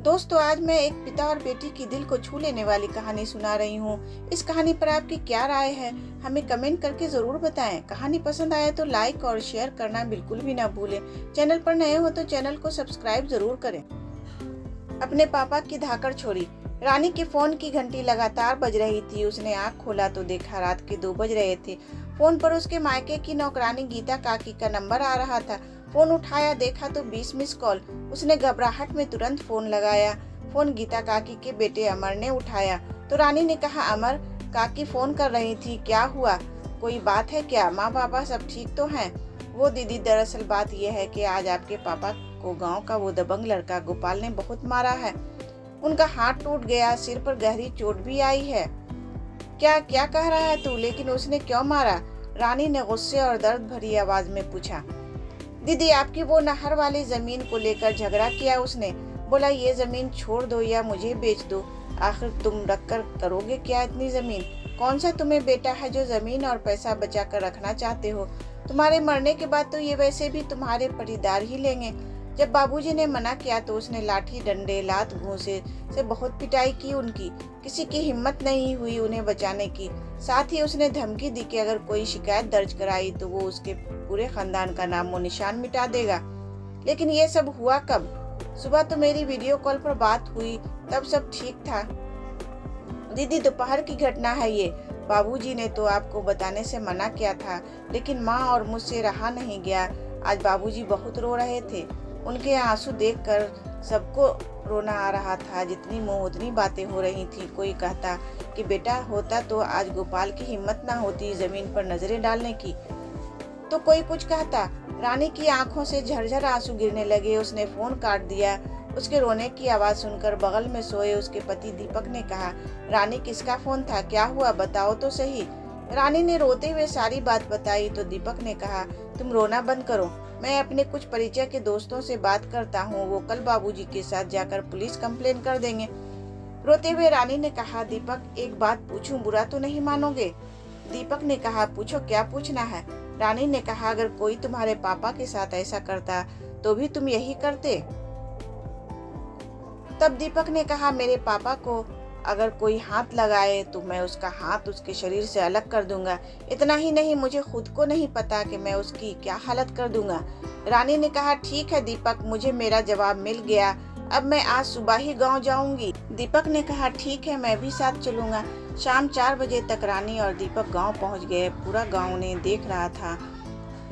दोस्तों, आज मैं एक पिता और बेटी की दिल को छू लेने वाली कहानी सुना रही हूँ। इस कहानी पर आपकी क्या राय है, हमें कमेंट करके जरूर बताएं। कहानी पसंद आए तो लाइक और शेयर करना बिल्कुल भी ना भूलें। चैनल पर नए हो तो चैनल को सब्सक्राइब जरूर करें। अपने पापा की धाकड़ छोड़ी। रानी के फोन की घंटी लगातार बज रही थी। उसने आँख खोला तो देखा रात के 2 बज रहे थे। फोन पर उसके मायके की नौकरानी गीता काकी का नंबर आ रहा था। फोन उठाया, देखा तो 20 मिस कॉल। उसने घबराहट में तुरंत फोन लगाया। फोन गीता काकी के बेटे अमर ने उठाया तो रानी ने कहा, अमर, काकी फोन कर रही थी, क्या हुआ? कोई बात है क्या? माँ पापा सब ठीक तो हैं? वो दीदी, दरअसल बात यह है कि आज आपके पापा को गांव का वो दबंग लड़का गोपाल ने बहुत मारा है। उनका हाथ टूट गया, सिर पर गहरी चोट भी आई है। क्या क्या कह रहा है तू? लेकिन उसने क्यों मारा? रानी ने गुस्से और दर्द भरी आवाज में पूछा। दीदी, आपकी वो नहर वाली जमीन को लेकर झगड़ा किया उसने। बोला ये जमीन छोड़ दो या मुझे बेच दो। आखिर तुम रखकर करोगे क्या इतनी जमीन? कौन सा तुम्हें बेटा है जो जमीन और पैसा बचा कर रखना चाहते हो? तुम्हारे मरने के बाद तो ये वैसे भी तुम्हारे पटीदार ही लेंगे। जब बाबूजी ने मना किया तो उसने लाठी, डंडे, लात, घूंसे से बहुत पिटाई की उनकी। किसी की हिम्मत नहीं हुई उन्हें बचाने की। साथ ही उसने धमकी दी कि अगर कोई शिकायत दर्ज कराई तो वो उसके पूरे खानदान का नामो निशान मिटा देगा। लेकिन ये सब हुआ कब? सुबह तो मेरी वीडियो कॉल पर बात हुई, तब सब ठीक था। दीदी, दोपहर की घटना है ये। बाबूजी ने तो आपको बताने से मना किया था, लेकिन माँ और मुझसे रहा नहीं गया। आज बाबूजी बहुत रो रहे थे। उनके आंसू देखकर सबको रोना आ रहा था। जितनी मुंह उतनी बातें हो रही थी। कोई कहता कि बेटा होता तो आज गोपाल की हिम्मत ना होती जमीन पर नजरें डालने की, तो कोई कुछ कहता। रानी की आंखों से झरझर आंसू गिरने लगे। उसने फोन काट दिया। उसके रोने की आवाज सुनकर बगल में सोए उसके पति दीपक ने कहा, रानी, किसका फोन था? क्या हुआ, बताओ तो सही। रानी ने रोते हुए सारी बात बताई तो दीपक ने कहा, तुम रोना बंद करो, मैं अपने कुछ परिचय के दोस्तों से बात करता हूँ। वो कल बाबूजी के साथ जाकर पुलिस कंप्लेन कर देंगे। रोते हुए रानी ने कहा, दीपक, एक बात पूछूं, बुरा तो नहीं मानोगे? दीपक ने कहा, पूछो, क्या पूछना है? रानी ने कहा, अगर कोई तुम्हारे पापा के साथ ऐसा करता तो भी तुम यही करते? तब दीपक ने कहा, मेरे पापा को अगर कोई हाथ लगाए तो मैं उसका हाथ उसके शरीर से अलग कर दूंगा। इतना ही नहीं, मुझे खुद को नहीं पता कि मैं उसकी क्या हालत कर दूंगा। रानी ने कहा, ठीक है दीपक, मुझे मेरा जवाब मिल गया। अब मैं आज सुबह ही गांव जाऊंगी। दीपक ने कहा, ठीक है, मैं भी साथ चलूंगा। शाम 4 बजे तक रानी और दीपक गांव पहुंच गए। पूरा गांव उन्हें देख रहा था।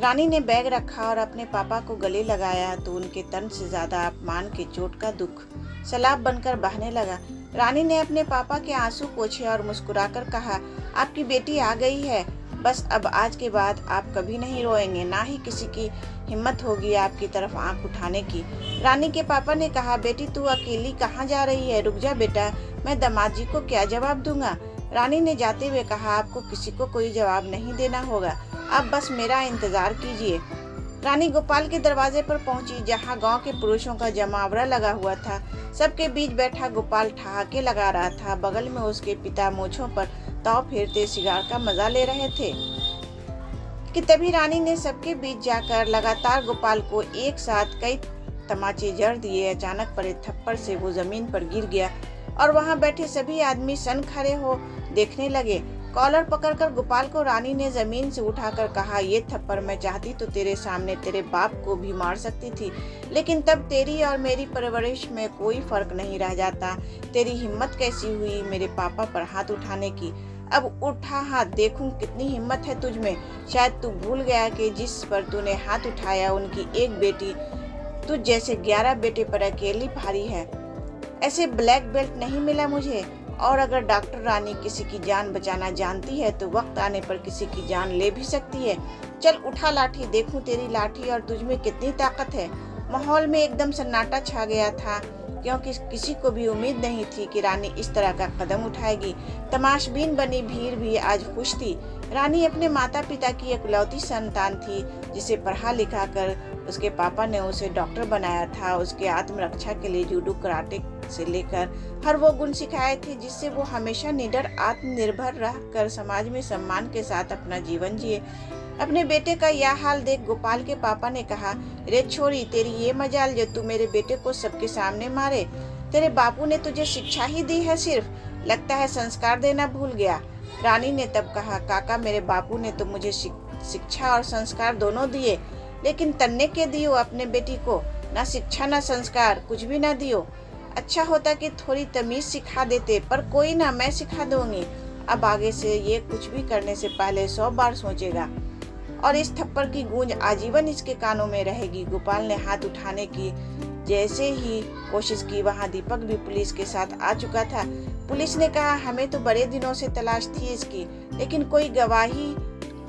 रानी ने बैग रखा और अपने पापा को गले लगाया तो उनके तन से ज्यादा अपमान के चोट का दुख सैलाब बनकर बहने लगा। रानी ने अपने पापा के आंसू पोंछे और मुस्कुराकर कहा, आपकी बेटी आ गई है। बस अब आज के बाद आप कभी नहीं रोएंगे, ना ही किसी की हिम्मत होगी आपकी तरफ आंख उठाने की। रानी के पापा ने कहा, बेटी तू अकेली कहाँ जा रही है? रुक जा बेटा, मैं दामाद जी को क्या जवाब दूंगा? रानी ने जाते हुए कहा, आपको किसी को कोई जवाब नहीं देना होगा, आप बस मेरा इंतजार कीजिए। रानी गोपाल के दरवाजे पर पहुंची, जहां गांव के पुरुषों का जमावड़ा लगा हुआ था। सबके बीच बैठा गोपाल ठहाके लगा रहा था। बगल में उसके पिता मूंछों पर ताव फेरते सिगार का मजा ले रहे थे कि तभी रानी ने सबके बीच जाकर लगातार गोपाल को एक साथ कई तमाचे जड़ दिए। अचानक पड़े थप्पड़ से वो जमीन पर गिर गया और वहां बैठे सभी आदमी सन खड़े हो देखने लगे। कॉलर पकड़कर गोपाल को रानी ने जमीन से उठाकर कहा, ये थप्पड़ मैं चाहती तो तेरे सामने तेरे बाप को भी मार सकती थी, लेकिन तब तेरी और मेरी परवरिश में कोई फर्क नहीं रह जाता। तेरी हिम्मत कैसी हुई मेरे पापा पर हाथ उठाने की? अब उठा हाथ, देखूं कितनी हिम्मत है तुझ में। शायद तू भूल गया कि जिस पर तूने हाथ उठाया उनकी एक बेटी तुझ जैसे 11 बेटे पर अकेली भारी है। ऐसे ब्लैक बेल्ट नहीं मिला मुझे। और अगर डॉक्टर रानी किसी की जान बचाना जानती है तो वक्त आने पर किसी की जान ले भी सकती है। चल उठा लाठी, देखूं तेरी लाठी और तुझ में कितनी ताकत है। माहौल में एकदम सन्नाटा छा गया था, क्योंकि किसी को भी उम्मीद नहीं थी कि रानी इस तरह का कदम उठाएगी। तमाशबीन बनी भीड़ भी आज खुश थी। रानी अपने माता पिता की इकलौती संतान थी, जिसे पढ़ा लिखा कर उसके पापा ने उसे डॉक्टर बनाया था। उसके आत्मरक्षा के लिए जूडो, कराटे से लेकर हर वो गुण सिखाए थे जिससे वो हमेशा निडर, आत्मनिर्भर रह कर समाज में सम्मान के साथ अपना जीवन जिए। अपने बेटे का यह हाल देख गोपाल के पापा ने कहा, रे छोरी, तेरी ये मजाल जो तू मेरे बेटे को सबके सामने मारे। तेरे बापू ने तुझे शिक्षा ही दी है सिर्फ, लगता है संस्कार देना भूल गया। रानी ने तब कहा, काका मेरे बापू ने तो मुझे शिक्षा और संस्कार दोनों दिए, लेकिन तन्ने के दियो अपने बेटी को, ना शिक्षा ना संस्कार, कुछ भी ना दियो। अच्छा होता कि थोड़ी तमीज सिखा देते, पर कोई ना, मैं सिखा दूंगी। अब आगे से ये कुछ भी करने से पहले 100 बार सोचेगा, और इस थप्पड़ की गूंज आजीवन इसके कानों में रहेगी। गोपाल ने हाथ उठाने की जैसे ही कोशिश की, वहां दीपक भी पुलिस के साथ आ चुका था। पुलिस ने कहा, हमें तो बड़े दिनों से तलाश थी इसकी, लेकिन कोई गवाही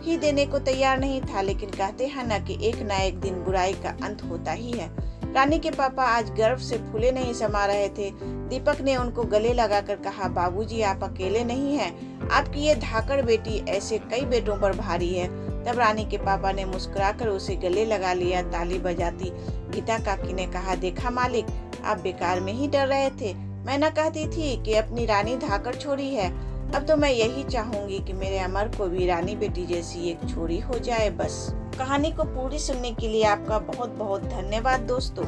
ही देने को तैयार नहीं था। लेकिन कहते हैं ना कि एक ना एक दिन बुराई का अंत होता ही है। रानी के पापा आज गर्व से फूले नहीं समा रहे थे। दीपक ने उनको गले लगाकर कहा, बाबूजी आप अकेले नहीं हैं, आपकी ये धाकड़ बेटी ऐसे कई बेटों पर भारी है। तब रानी के पापा ने मुस्कुराकर उसे गले लगा लिया, ताली बजाती। गीता काकी ने कहा, देखा मालिक, आप बेकार में ही डर रहे थे। मैं न कहती थी कि अपनी रानी धाकड़ छोरी है। अब तो मैं यही चाहूंगी कि मेरे अमर को भी रानी बेटी जैसी एक छोरी हो जाए बस। कहानी को पूरी सुनने के लिए आपका बहुत बहुत धन्यवाद दोस्तों।